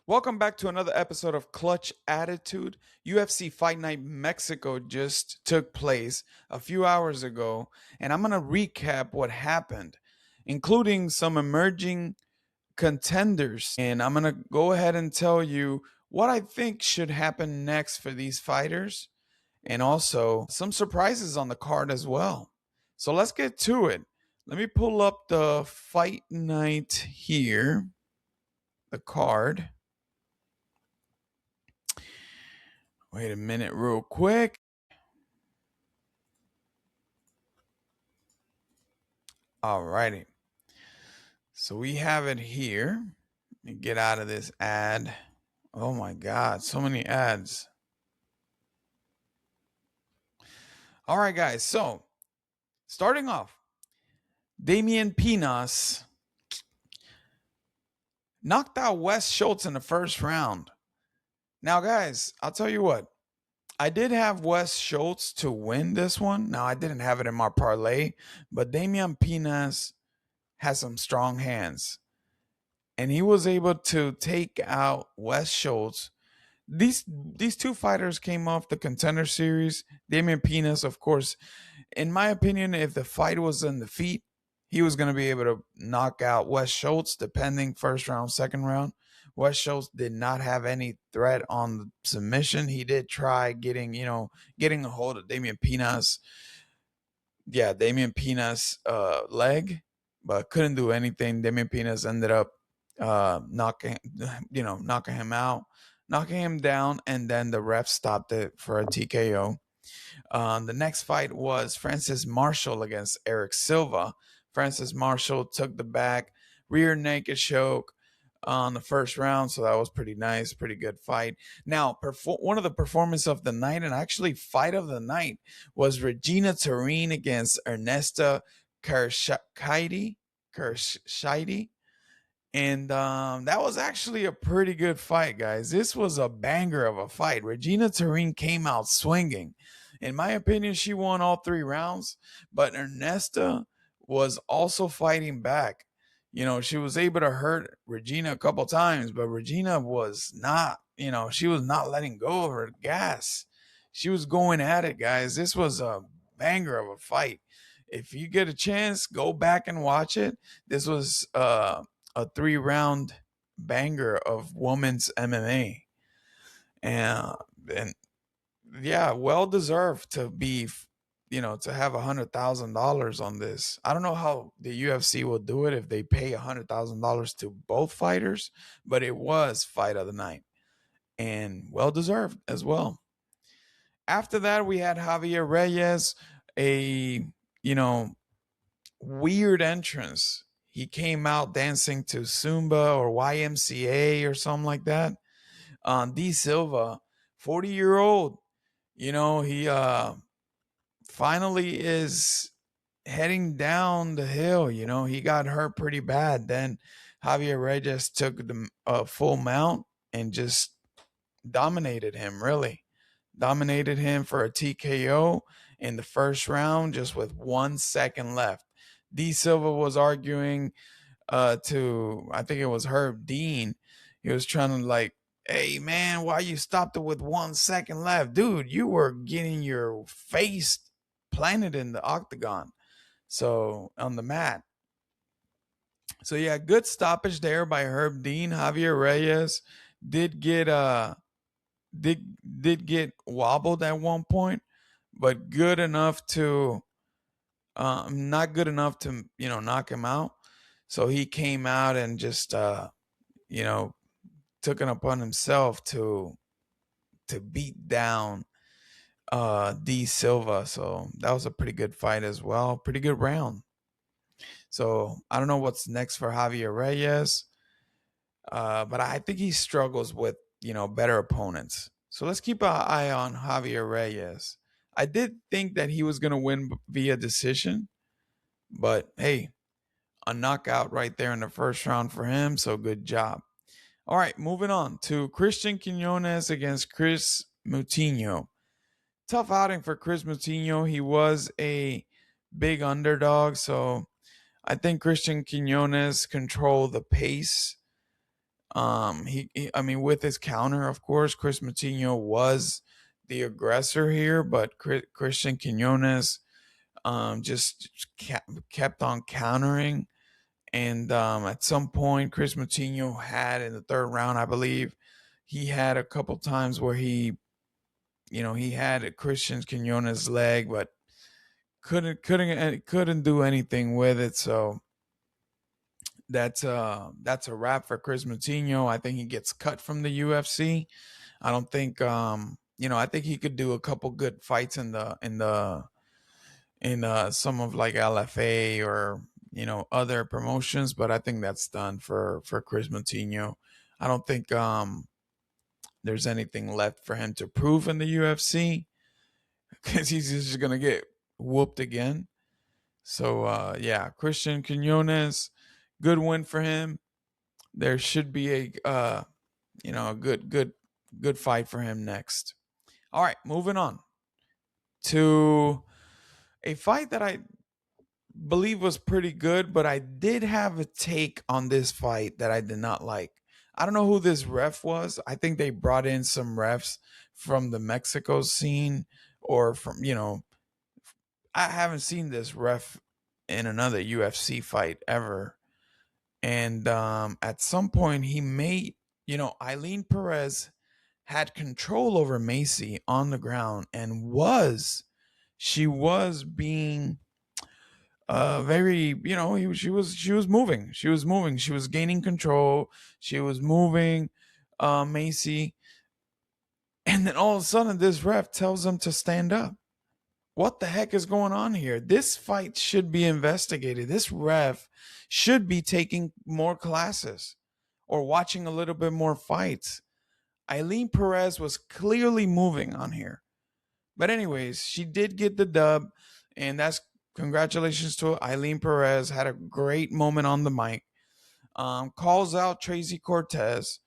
Welcome back to another episode of Clutch Attitude. UFC Fight Night Mexico just took place a few hours ago, and I'm going to recap what happened, including some emerging contenders. And I'm going to go ahead and tell you what I think should happen next for these fighters, and also some surprises on the card as well. So let's get to it. Let me pull up the Fight Night here, the card. Wait a minute, real quick. Alrighty. So we have it here. Let me get out of this ad. Oh my God, so many ads. All right, guys. So starting off, Damian Pinas knocked out Wes Schultz in the first round. Now, guys, I'll tell you what. I did have Wes Schultz to win this one. Now, I didn't have it in my parlay, but Damian Pinas has some strong hands. And he was able to take out Wes Schultz. These two fighters came off the Contender series. Damian Pinas, of course, in my opinion, if the fight was in the feet, he was going to be able to knock out Wes Schultz, depending first round, second round. Wes Schultz did not have any threat on the submission. He did try getting a hold of Damian Pinas. Yeah, Damian Pinas' leg, but couldn't do anything. Damian Pinas ended up knocking him out, knocking him down, and then the ref stopped it for a TKO. The next fight was Francis Marshall against Eric Silva. Francis Marshall took the back rear naked choke on the first round, so that was pretty nice, pretty good fight. Now, one of the performances of the night, and actually fight of the night, was Regina Turin against Ernesta Kershide. And that was actually a pretty good fight, guys. This was a banger of a fight. Regina Turin came out swinging. In my opinion, she won all 3 rounds, but Ernesta was also fighting back. You know, she was able to hurt Regina a couple times, but Regina was not, she was not letting go of her gas. She was going at it, guys. This was a banger of a fight. If you get a chance, go back and watch it. This was a 3-round banger of women's MMA. And yeah, well deserved to be, to have $100,000 on this. I don't know how the UFC will do it if they pay $100,000 to both fighters, but it was fight of the night and well deserved as well. After that, we had Javier Reyes, a, weird entrance. He came out dancing to Zumba or YMCA or something like that. D Silva, 40-year-old, he finally is heading down the hill. He got hurt pretty bad. Then Javier Reyes took the full mount and just dominated him, really. Dominated him for a TKO in the first round just with 1 second left. D Silva was arguing to, I think it was Herb Dean. He was trying to hey man, why you stopped it with 1 second left? Dude, you were getting your face planted in the octagon. So on the mat. So yeah, good stoppage there by Herb Dean. Javier Reyes did get did get wobbled at one point, but good enough to not good enough to knock him out. So he came out and just took it upon himself to beat down D Silva. So that was a pretty good fight as well. Pretty good round. So I don't know what's next for Javier Reyes, but I think he struggles with better opponents. So let's keep an eye on Javier Reyes. I did think that he was going to win via decision, but hey, a knockout right there in the first round for him. So good job. All right, moving on to Christian Quinones against Chris Moutinho. Tough outing for Chris Moutinho. He was a big underdog, so I think Christian Quinones controlled the pace I mean, with his counter, of course, Chris Moutinho was the aggressor here, but Christian Quinones just kept on countering. And at some point, Chris Moutinho had in the third round, I believe, he had a couple times where he had a Christian Quinones leg, but couldn't do anything with it. So that's a wrap for Chris Moutinho. I think he gets cut from the UFC. I don't think I think he could do a couple good fights in some of like LFA or other promotions, but I think that's done for Chris Moutinho. I don't think there's anything left for him to prove in the UFC because he's just gonna get whooped again. So yeah, Christian Quinones, good win for him. There should be a good fight for him next. All right, moving on to a fight that I believe was pretty good, but I did have a take on this fight that I did not like. I don't know who this ref was. I think they brought in some refs from the Mexico scene or from, I haven't seen this ref in another UFC fight ever. And at some point, he made, Eileen Perez had control over Macy on the ground and she was being very, she was gaining control, she was moving Macy, and then all of a sudden this ref tells him to stand up. What the heck is going on here? This fight should be investigated. This ref should be taking more classes or watching a little bit more fights. Eileen Perez was clearly moving on here. But anyways, she did get the dub, and that's congratulations to Eileen Perez. Had a great moment on the mic. Calls out Tracy Cortez.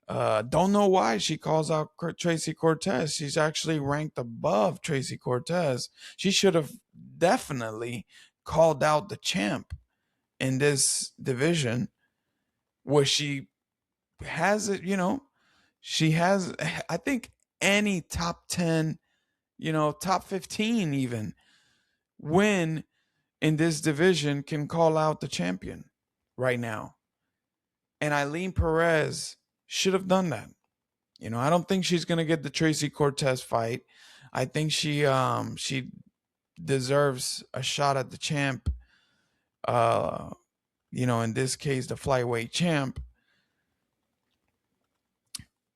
Don't know why she calls out Tracy Cortez. She's actually ranked above Tracy Cortez. She should have definitely called out the champ in this division where she has it, she has, I think, any top 10, top 15 even win in this division can call out the champion right now. And Eileen Perez should have done that. I don't think she's gonna get the Tracy Cortez fight. I think she deserves a shot at the champ. In this case, the flyweight champ.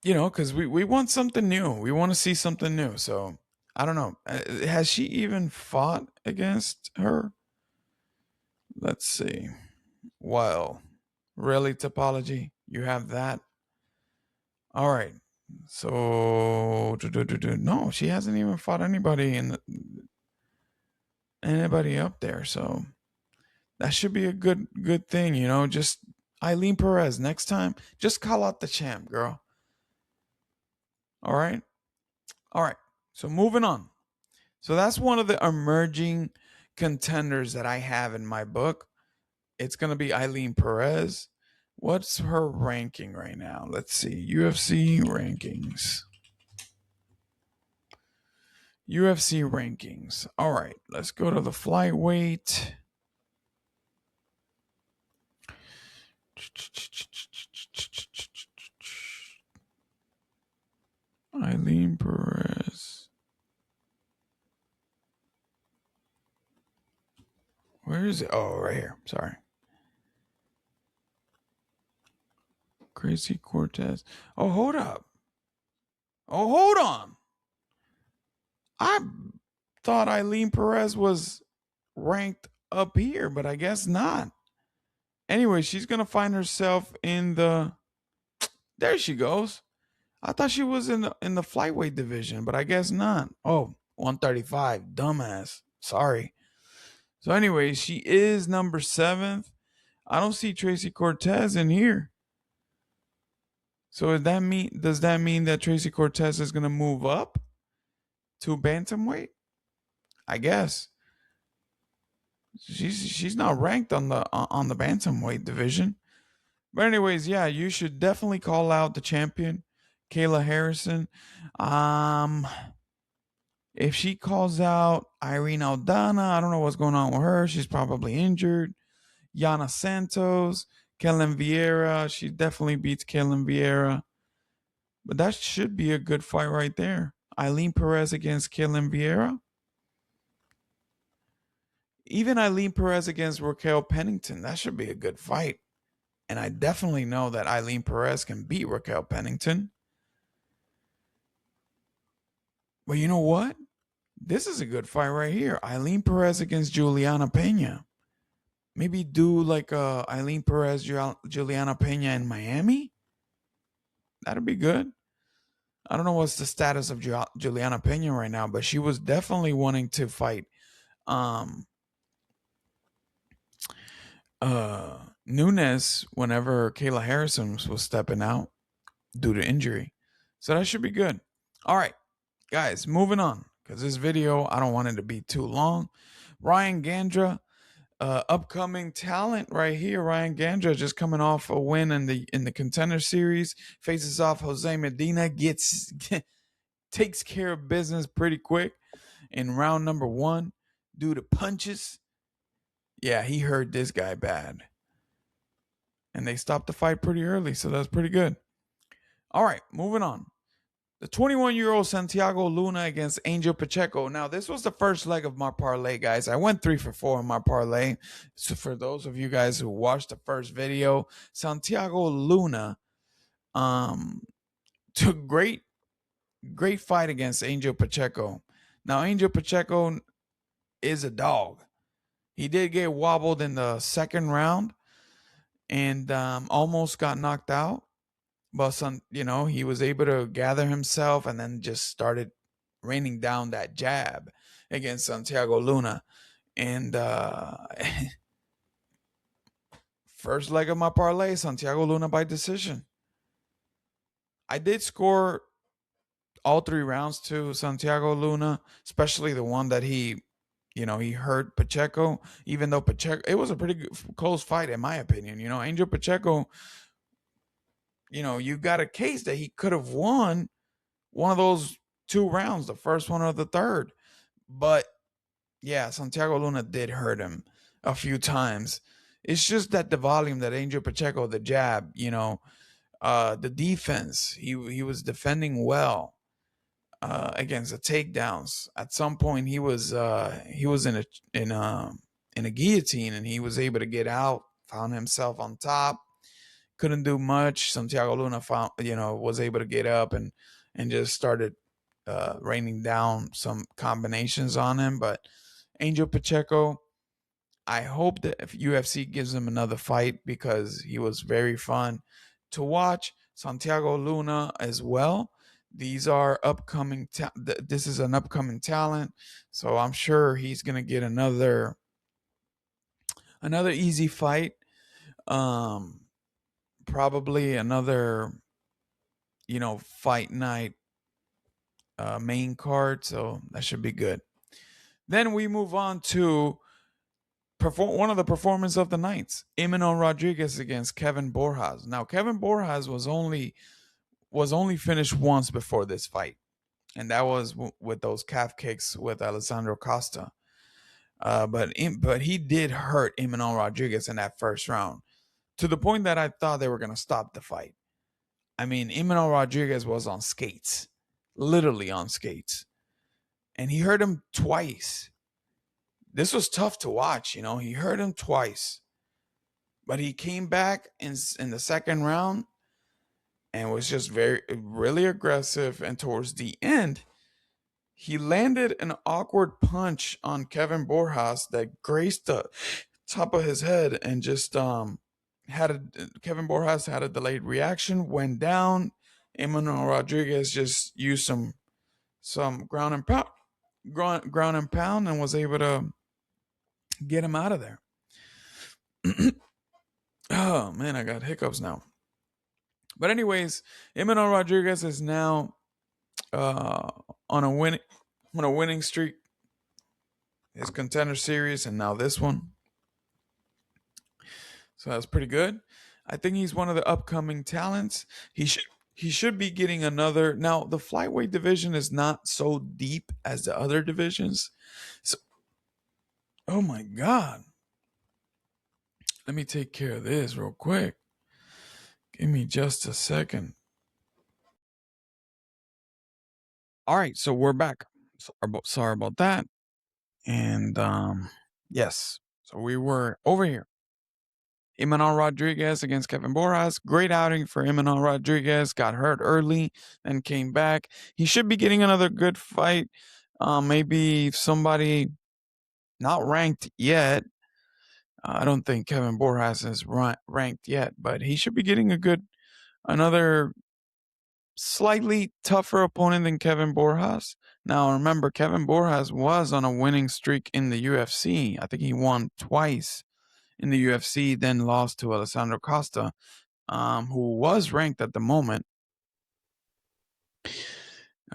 Because we want something new. We want to see something new. So I don't know. Has she even fought against her? Let's see. Well, really, Topology? You have that? All right. So no, she hasn't even fought anybody anybody up there. So that should be a good thing, Just Eileen Perez next time, just call out the champ, girl. All right. So moving on. So that's one of the emerging contenders that I have in my book. It's going to be Eileen Perez. What's her ranking right now? Let's see. UFC rankings. All right. Let's go to the flyweight. Eileen Perez. Where is it? Oh, right here. Sorry. Crazy Cortez. Oh, hold up. Oh, hold on. I thought Eileen Perez was ranked up here, but I guess not. Anyway, she's going to find herself in the... There she goes. I thought she was in the flyweight division, but I guess not. Oh, 135. Dumbass. Sorry. So anyway, she is number 7th. I don't see Tracy Cortez in here. So does that mean that Tracy Cortez is going to move up to bantamweight? I guess. She's not ranked on the bantamweight division. But anyways, yeah, you should definitely call out the champion, Kayla Harrison. Um, if she calls out Irene Aldana, I don't know what's going on with her. She's probably injured. Yana Santos, Kellen Vieira. She definitely beats Kellen Vieira. But that should be a good fight right there. Eileen Perez against Kellen Vieira. Even Eileen Perez against Raquel Pennington. That should be a good fight. And I definitely know that Eileen Perez can beat Raquel Pennington. But you know what? This is a good fight right here. Eileen Perez against Juliana Pena. Maybe do like Eileen Perez, Juliana Pena in Miami. That'd be good. I don't know what's the status of Juliana Pena right now, but she was definitely wanting to fight um Nunes whenever Kayla Harrison was stepping out due to injury. So that should be good. All right, guys, moving on because this video, I don't want it to be too long. Ryan Gandra, upcoming talent right here. Ryan Gandra just coming off a win in the Contender Series, faces off Jose Medina, takes care of business pretty quick in round number 1 due to punches. Yeah, he hurt this guy bad. And they stopped the fight pretty early, so that's pretty good. All right, moving on. The 21-year-old Santiago Luna against Angel Pacheco. Now, this was the first leg of my parlay, guys. I went 3 for 4 in my parlay. So for those of you guys who watched the first video, Santiago Luna took great fight against Angel Pacheco. Now, Angel Pacheco is a dog. He did get wobbled in the second round and almost got knocked out. But he was able to gather himself and then just started raining down that jab against Santiago Luna. And first leg of my parlay, Santiago Luna by decision. I did score all 3 rounds to Santiago Luna, especially the one that he hurt Pacheco, even though Pacheco, it was a pretty close fight in my opinion. Angel Pacheco, you got a case that he could have won one of those 2 rounds, the first one or the third. But yeah, Santiago Luna did hurt him a few times. It's just that the volume that Angel Pacheco, the jab, the defense, he was defending well against the takedowns. At some point, he was in a guillotine, and he was able to get out, found himself on top. Couldn't do much. Santiago Luna was able to get up and just started raining down some combinations on him. But Angel Pacheco, I hope that if UFC gives him another fight, because he was very fun to watch. Santiago Luna as well. These are upcoming. This is an upcoming talent, so I'm sure he's gonna get another easy fight. Probably another, fight night main card. So that should be good. Then we move on to one of the performance of the nights, Emmanuel Rodriguez against Kevin Borjas. Now, Kevin Borjas was only finished once before this fight, and that was with those calf kicks with Alessandro Costa. But he did hurt Emmanuel Rodriguez in that first round, to the point that I thought they were going to stop the fight. I mean, Emmanuel Rodriguez was on skates, literally on skates, and he hurt him twice. This was tough to watch, he hurt him twice, but he came back in the second round and was just really aggressive. And towards the end, he landed an awkward punch on Kevin Borjas that grazed the top of his head and just Kevin Borjas had a delayed reaction, went down. Emmanuel Rodriguez just used some ground and pound and was able to get him out of there. Oh man, I got hiccups now. But anyways, Emmanuel Rodriguez is now on a winning streak. His Contender Series and now this one. So that's pretty good. I think he's one of the upcoming talents. He should be getting another. Now, the flyweight division is not so deep as the other divisions. So, oh my god. Let me take care of this real quick. Give me just a second. All right, so we're back. Sorry about that. And yes. So we were over here. Imanol Rodriguez against Kevin Borjas. Great outing for Imanol Rodriguez. Got hurt early, then came back. He should be getting another good fight. Maybe somebody not ranked yet. I don't think Kevin Borjas is ranked yet, but he should be getting another slightly tougher opponent than Kevin Borjas. Now, remember, Kevin Borjas was on a winning streak in the UFC. I think he won twice in the UFC, then lost to Alessandro Costa, who was ranked at the moment.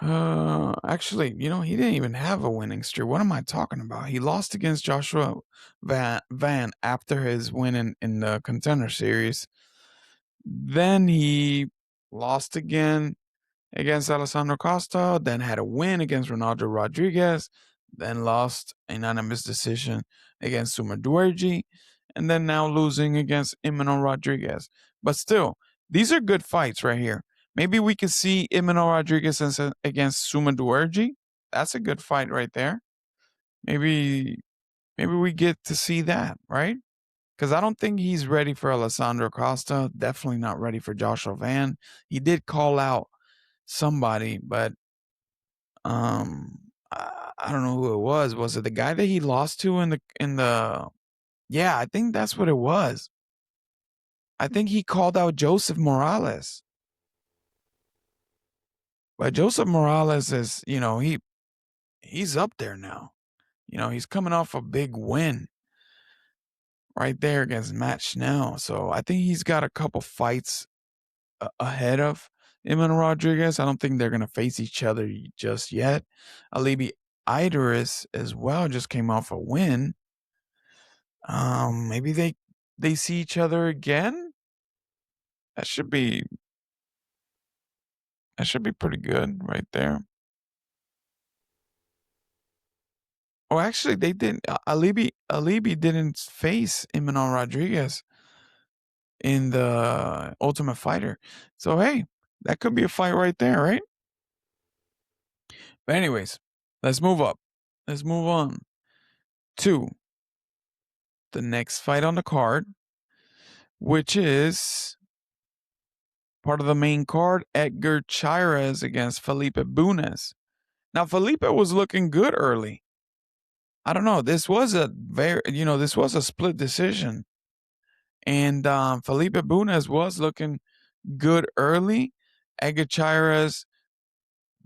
Actually, he didn't even have a winning streak. What am I talking about? He lost against Joshua Van after his win in the Contender Series. Then he lost again against Alessandro Costa, then had a win against Ronaldo Rodriguez, then lost a unanimous decision against Sumar Duerji, and then now losing against Imanol Rodriguez. But still, these are good fights right here. Maybe we could see Imanol Rodriguez against Sumar Duerji. That's a good fight right there. Maybe we get to see that, right? Because I don't think he's ready for Alessandro Costa. Definitely not ready for Joshua Van. He did call out somebody, but I don't know who it was. Was it the guy that he lost to in the Yeah, I think that's what it was. I think he called out Joseph Morales. But Joseph Morales is, he's up there now. He's coming off a big win right there against Matt Schnell. So I think he's got a couple fights ahead of Iman Rodriguez. I don't think they're going to face each other just yet. Alibi Idris as well just came off a win. Maybe they see each other again. That should be pretty good right there. Oh, actually, they didn't. Alibi didn't face Imanol Rodriguez in the Ultimate Fighter. So hey, that could be a fight right there, right? But anyways, let's move up. Let's move on to the next fight on the card, which is part of the main card, Edgar Chairez against Felipe Bunes. Now, Felipe was looking good early. I don't know. This was a split decision. And Felipe Bunes was looking good early. Edgar Chairez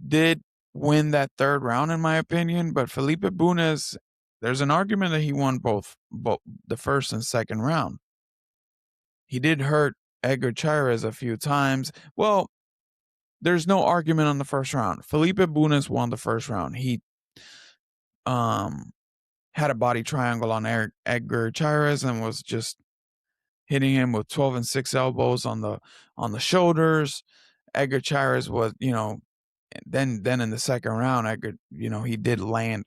did win that third round, in my opinion. But Felipe Bunes, there's an argument that he won both the first and second round. He did hurt Edgar Chairez a few times. Well, there's no argument on the first round. Felipe Bunes won the first round. He had a body triangle on Edgar Chairez and was just hitting him with 12 and 6 elbows on the shoulders. Edgar Chairez was, then in the second round, Edgar, he did land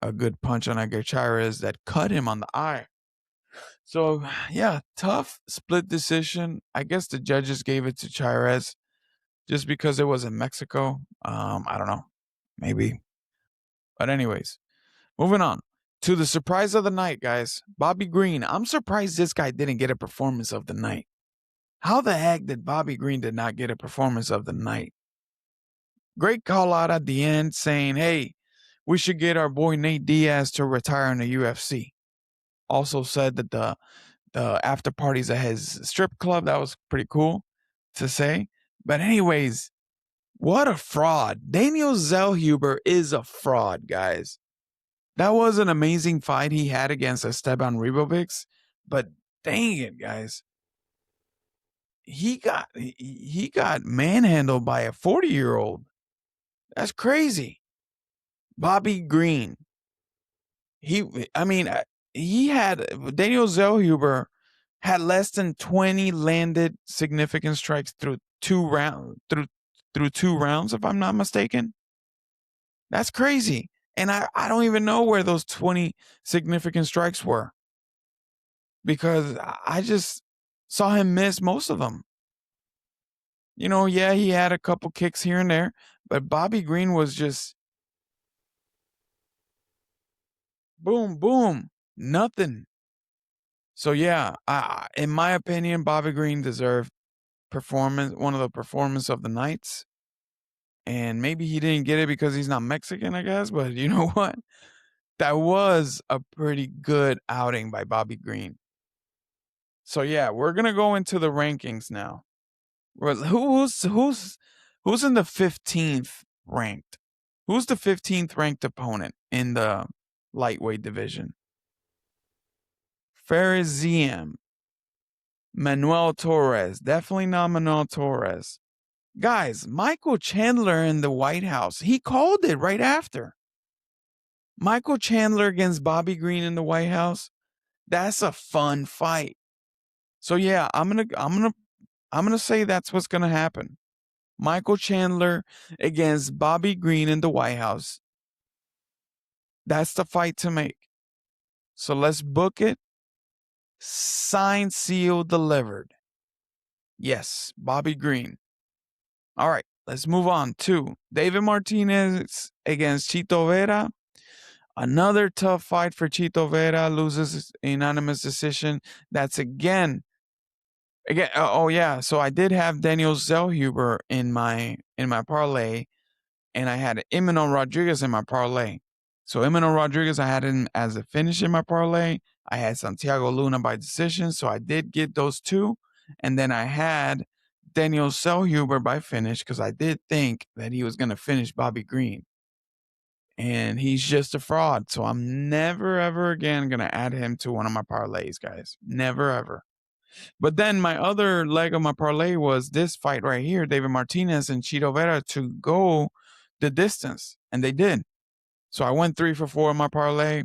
a good punch on Edgar Chairez that cut him on the eye. So yeah, tough split decision. I guess the judges gave it to Chairez just because it was in Mexico. I don't know, maybe. But anyways, moving on to the surprise of the night, guys. Bobby Green. I'm surprised this guy didn't get a performance of the night. How the heck did Bobby Green did not get a performance of the night? Great call out at the end saying, hey, we should get our boy Nate Diaz to retire in the UFC. Also said that the after parties at his strip club, that was pretty cool to say. But anyways, what a fraud. Daniel Zellhuber is a fraud, guys. That was an amazing fight he had against Esteban Ribovics, but dang it, guys. He got manhandled by a 40-year-old. That's crazy. Bobby Green. He had Daniel Zellhuber had less than 20 landed significant strikes through 2 rounds, if I'm not mistaken. That's crazy. And I don't even know where those 20 significant strikes were because I just saw him miss most of them. Yeah, he had a couple kicks here and there, but Bobby Green was just boom, boom, nothing. So yeah, in my opinion, Bobby Green deserved one of the performance of the nights. And maybe he didn't get it because he's not Mexican, I guess. But you know what? That was a pretty good outing by Bobby Green. So yeah, we're gonna go into the rankings now. Who's in the 15th ranked? Who's the 15th ranked opponent in the lightweight division? Fariziem. Manuel Torres. Definitely not Manuel Torres. Guys, Michael Chandler in the White House. He called it right after. Michael Chandler against Bobby Green in the White House. That's a fun fight. So yeah, I'm gonna say that's what's gonna happen. Michael Chandler against Bobby Green in the White House. That's the fight to make. So let's book it. Signed, sealed, delivered. Yes, Bobby Green. All right, let's move on to David Martinez against Chito Vera. Another tough fight for Chito Vera, loses unanimous decision. That's again. Oh yeah. So I did have Daniel Zellhuber in my parlay, and I had Emmanuel Rodriguez in my parlay. So Emmanuel Rodriguez, I had him as a finish in my parlay. I had Santiago Luna by decision, so I did get those two, and then I had Daniel Zellhuber by finish because I did think that he was going to finish Bobby Green. And he's just a fraud. So I'm never, ever again going to add him to one of my parlays, guys. Never, ever. But then my other leg of my parlay was this fight right here, David Martinez and Chito Vera, to go the distance. And they did. So I went 3 for 4 in my parlay.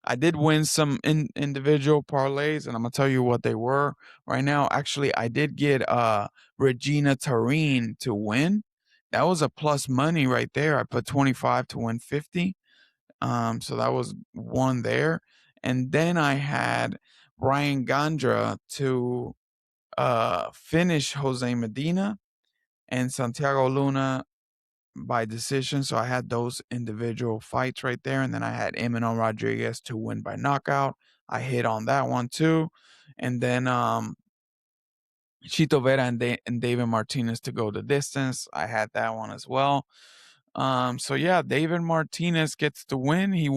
I did win some individual parlays, and I'm going to tell you what they were right now. Actually, I did get Regina Tarine to win. That was a plus money right there. I put 25 to win 50. So that was one there. And then I had Ryan Gandra to finish Jose Medina and Santiago Luna by decision. So I had those individual fights right there. And then I had Emmanuel Rodriguez to win by knockout. I hit on that one too. And then Chito Vera and David Martinez to go the distance. I had that one as well. So yeah, David Martinez gets the win. He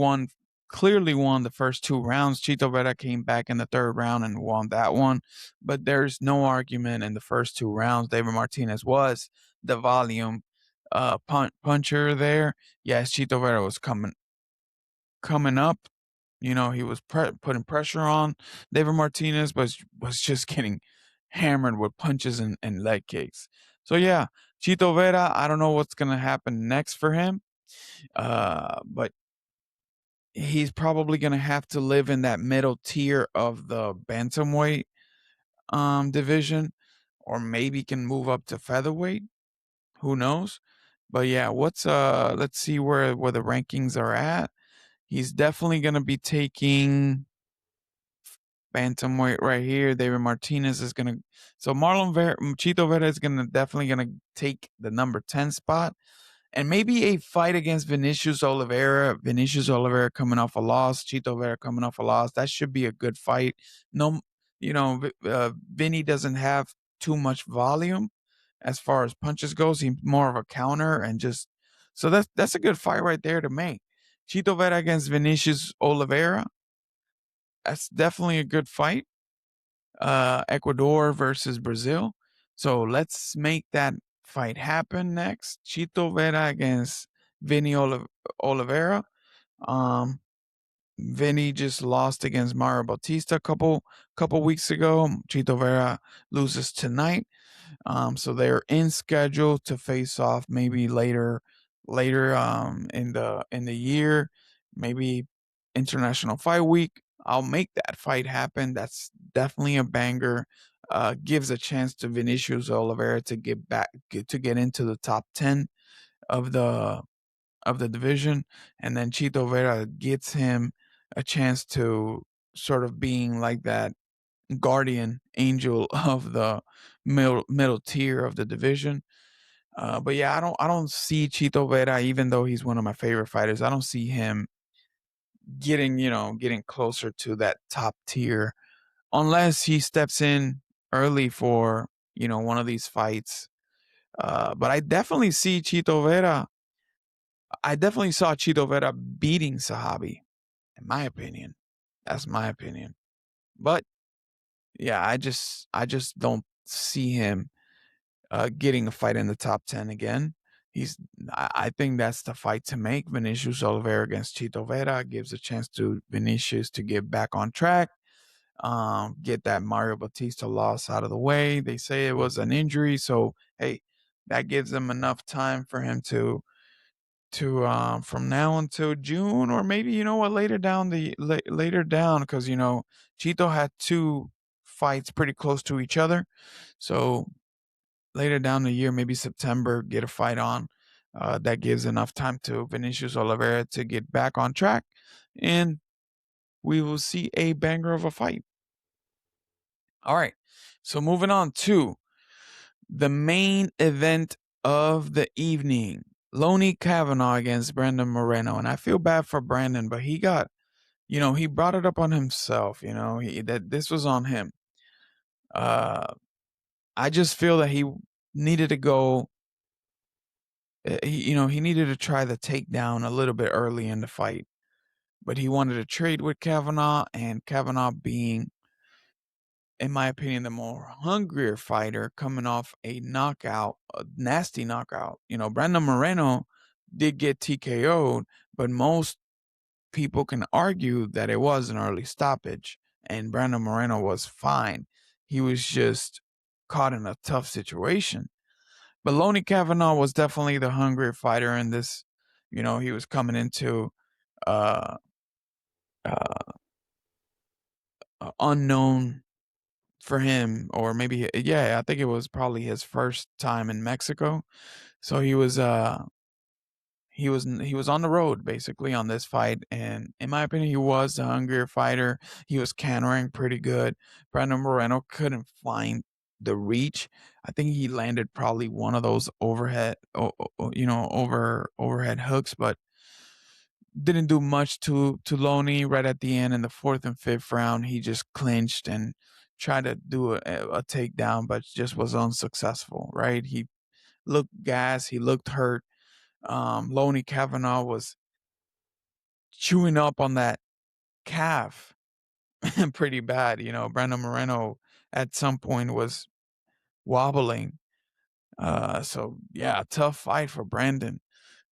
clearly won the first 2 rounds. Chito Vera came back in the 3rd round and won that one. But there's no argument in the first 2 rounds. David Martinez was the volume puncher there. Yes, Chito Vera was coming up. He was putting pressure on David Martinez, but was just getting hammered with punches and leg kicks. So yeah, Chito Vera, I don't know what's gonna happen next for him, but he's probably gonna have to live in that middle tier of the bantamweight division, or maybe can move up to featherweight. Who knows? But yeah, let's see where the rankings are at. He's definitely gonna be taking bantamweight right here. David Martinez is gonna so Chito Vera is definitely gonna take the number 10 spot. And maybe a fight against Vinicius Oliveira. Vinicius Oliveira coming off a loss. Chito Vera coming off a loss. That should be a good fight. No, Vinny doesn't have too much volume as far as punches goes. He's more of a counter and just so that's a good fight right there to make. Chito Vera against Vinicius Oliveira. That's definitely a good fight. Ecuador versus Brazil. So let's make that fight happen next. Chito Vera against Vinny Oliveira. Vinny just lost against Mario Bautista a couple weeks ago. Chito Vera loses tonight. So they're in schedule to face off maybe later in the year, maybe International Fight Week. I'll make that fight happen. That's definitely a banger. Gives a chance to Vinicius Oliveira to get into the top 10 of the division, and then Chito Vera gets him a chance to sort of being like that guardian angel of the middle tier of the division. But yeah, I don't see Chito Vera, even though he's one of my favorite fighters. I don't see him getting closer to that top tier unless he steps in early for one of these fights. But I definitely see Chito Vera. I definitely saw Chito Vera beating Sahabi, in my opinion. That's my opinion. But yeah, I just don't see him getting a fight in the top 10 again. I think that's the fight to make. Vinicius Oliveira against Chito Vera gives a chance to Vinicius to get back on track, get that Mario Batista loss out of the way. They say it was an injury, so hey, that gives them enough time for him to from now until June, or maybe later down, because Chito had two fights pretty close to each other, so later down the year, maybe September, get a fight on. That gives enough time to Vinicius Oliveira to get back on track, and we will see a banger of a fight. All right, so moving on to the main event of the evening. Loney Kavanagh against Brandon Moreno. And I feel bad for Brandon, but he brought it up on himself, that this was on him. I just feel that he needed to go, he needed to try the takedown a little bit early in the fight, but he wanted to trade with Kavanagh, and Kavanagh being, in my opinion, the more hungrier fighter coming off a knockout, a nasty knockout. Brandon Moreno did get TKO'd, but most people can argue that it was an early stoppage, and Brandon Moreno was fine. He was just caught in a tough situation. But Loney Kavanagh was definitely the hungrier fighter in this. He was coming into uh, uh, unknown for him, or maybe, yeah, I think it was probably his first time in Mexico. So he was on the road basically on this fight, and in my opinion, he was the hungrier fighter. He was countering pretty good. Brandon Moreno couldn't find the reach. I think he landed probably one of those overhead hooks, but didn't do much to Loney. Right at the end, in the fourth and fifth round, he just clinched and tried to do a takedown, but just was unsuccessful. Right, he looked gassed, he looked hurt. Loney Kavanagh was chewing up on that calf pretty bad. Brandon Moreno at some point was wobbling. So yeah, tough fight for Brandon.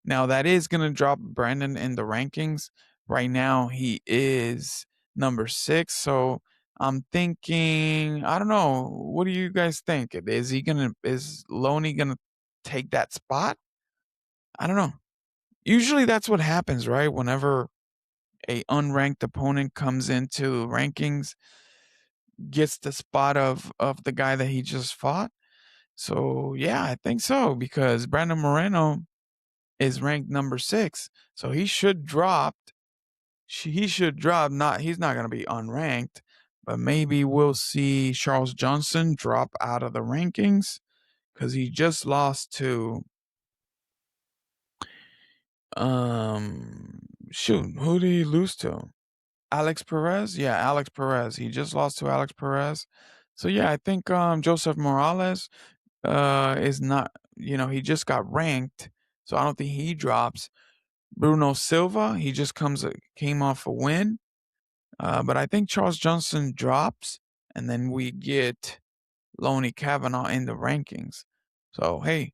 Now that is gonna drop Brandon in the rankings. Right now he is number 6. So I'm thinking, I don't know. What do you guys think? Is Loney gonna take that spot? I don't know. Usually that's what happens, right? Whenever a unranked opponent comes into rankings, gets the spot of the guy that he just fought. So yeah, I think so, because Brandon Moreno is ranked number 6, so he should drop. Not He's not going to be unranked, but maybe we'll see Charles Johnson drop out of the rankings because he just lost to who did he lose to? Alex Perez? Yeah, Alex Perez. He just lost to Alex Perez. So yeah, I think Joseph Morales is not, he just got ranked, so I don't think he drops. Bruno Silva, he just came off a win. But I think Charles Johnson drops, and then we get Loney Kavanagh in the rankings. So hey,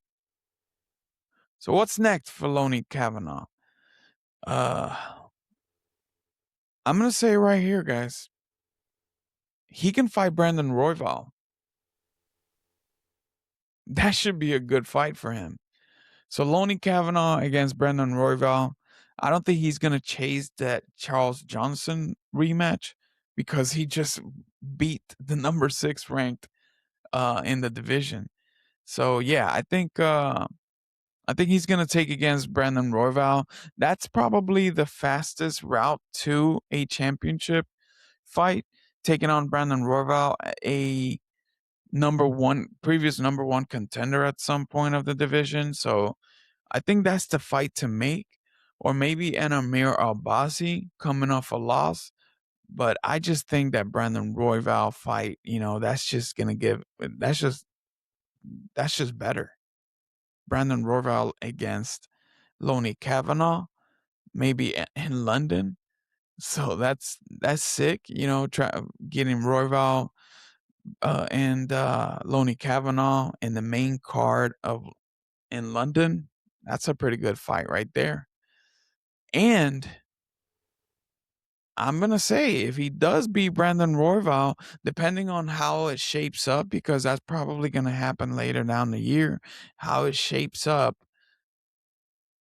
so what's next for Loney Kavanagh? Uh I'm gonna say right here, guys, he can fight Brandon Royval. That should be a good fight for him. So Loney Kavanagh against Brandon Royval. I don't think he's gonna chase that Charles Johnson rematch. because he just beat the number 6 ranked in the division. So yeah, I think he's gonna take against Brandon Royval. That's probably the fastest route to a championship fight, taking on Brandon Royval, a previous number one contender at some point of the division. So I think that's the fight to make. Or maybe an Amir Albasi coming off a loss. But I just think that Brandon Royval fight, that's just gonna that's just better. Brandon Royval against Lonnie Kavanagh, maybe in London. So that's sick. Getting Royval and Lonnie Kavanagh in the main card of in London. That's a pretty good fight right there. And I'm gonna say if he does beat Brandon Royval, depending on how it shapes up, because that's probably gonna happen later down the year, how it shapes up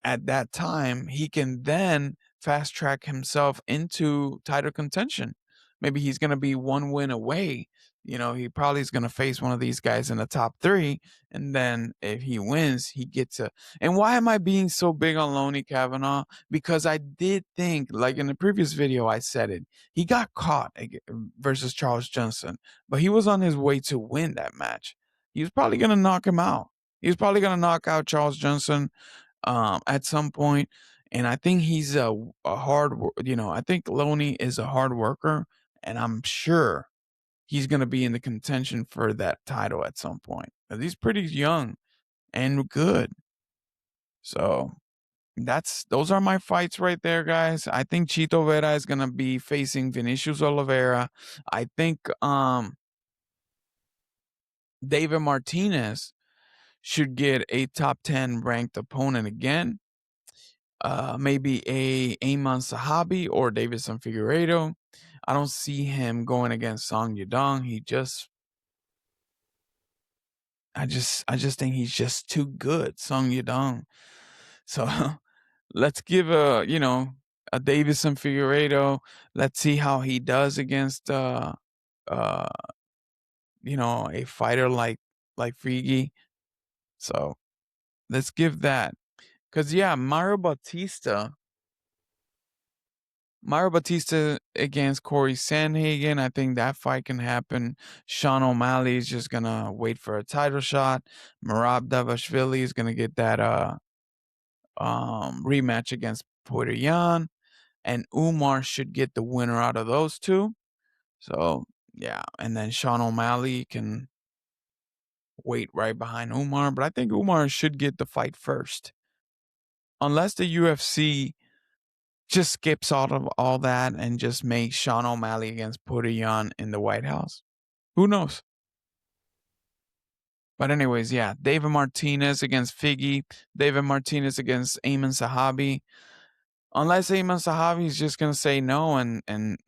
at that time, he can then fast track himself into title contention. Maybe he's going to be one win away. He probably is going to face one of these guys in the top 3. And then if he wins, he gets a. And why am I being so big on Lonnie Kavanagh? Because I did think, like in the previous video, I said it. He got caught versus Charles Johnson, but he was on his way to win that match. He was probably going to knock him out. He was probably going to knock out Charles Johnson at some point. And I think he's a hard, I think Loney is a hard worker, and I'm sure he's going to be in the contention for that title at some point. He's pretty young and good. So those are my fights right there, guys. I think Chito Vera is going to be facing Vinicius Oliveira. I think David Martinez should get a top 10 ranked opponent again. Maybe a Ayman Sahabi or Davison Figueiredo. I don't see him going against Song Yadong. I just think he's just too good, Song Yadong. So let's give a Davison Figueiredo. Let's see how he does against a fighter like Figi. So let's give that. Cause yeah, Mario Bautista against Corey Sandhagen. I think that fight can happen. Sean O'Malley is just gonna wait for a title shot. Merab Davashvili is gonna get that rematch against Puerto Yan. And Umar should get the winner out of those two. So yeah, and then Sean O'Malley can wait right behind Umar. But I think Umar should get the fight first. Unless the UFC just skips all that and just makes Sean O'Malley against Puerto Yan in the White House. Who knows? But anyways, yeah, David Martinez against Figgy, David Martinez against Ayman Sahabi. Unless Ayman Sahabi is just gonna say no and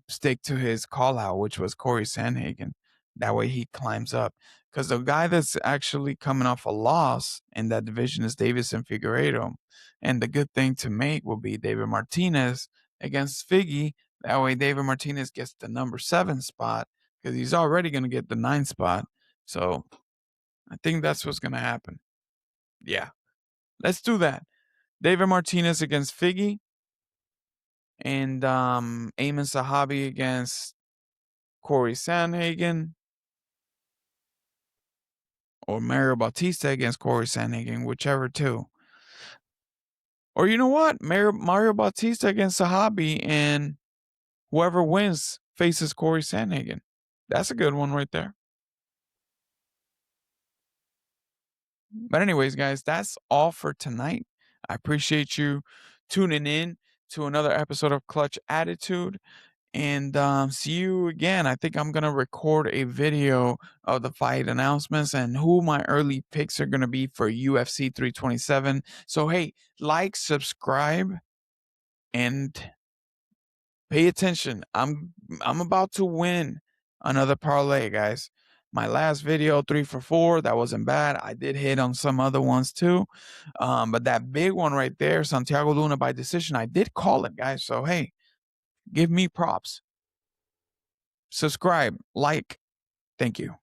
stick to his call out, which was Corey Sandhagen. That way he climbs up. Because the guy that's actually coming off a loss in that division is Davison Figueiredo. And the good thing to make will be David Martinez against Figgy. That way David Martinez gets the number 7 spot because he's already going to get the 9 spot. So I think that's what's going to happen. Yeah. Let's do that. David Martinez against Figgy. And Ayman Sahabi against Corey Sandhagen. Or Mario Bautista against Corey Sandhagen, whichever two. Or you know what? Mario Bautista against Sahabi, and whoever wins faces Corey Sandhagen. That's a good one right there. But anyways, guys, that's all for tonight. I appreciate you tuning in to another episode of Clutch Attitude. And see you again. I think I'm going to record a video of the fight announcements and who my early picks are going to be for UFC 327. So, hey, like, subscribe, and pay attention. I'm about to win another parlay, guys. My last video, 3 for 4, that wasn't bad. I did hit on some other ones too. But that big one right there, Santiago Luna by decision, I did call it, guys. So, hey, give me props. subscribe, like. Thank you.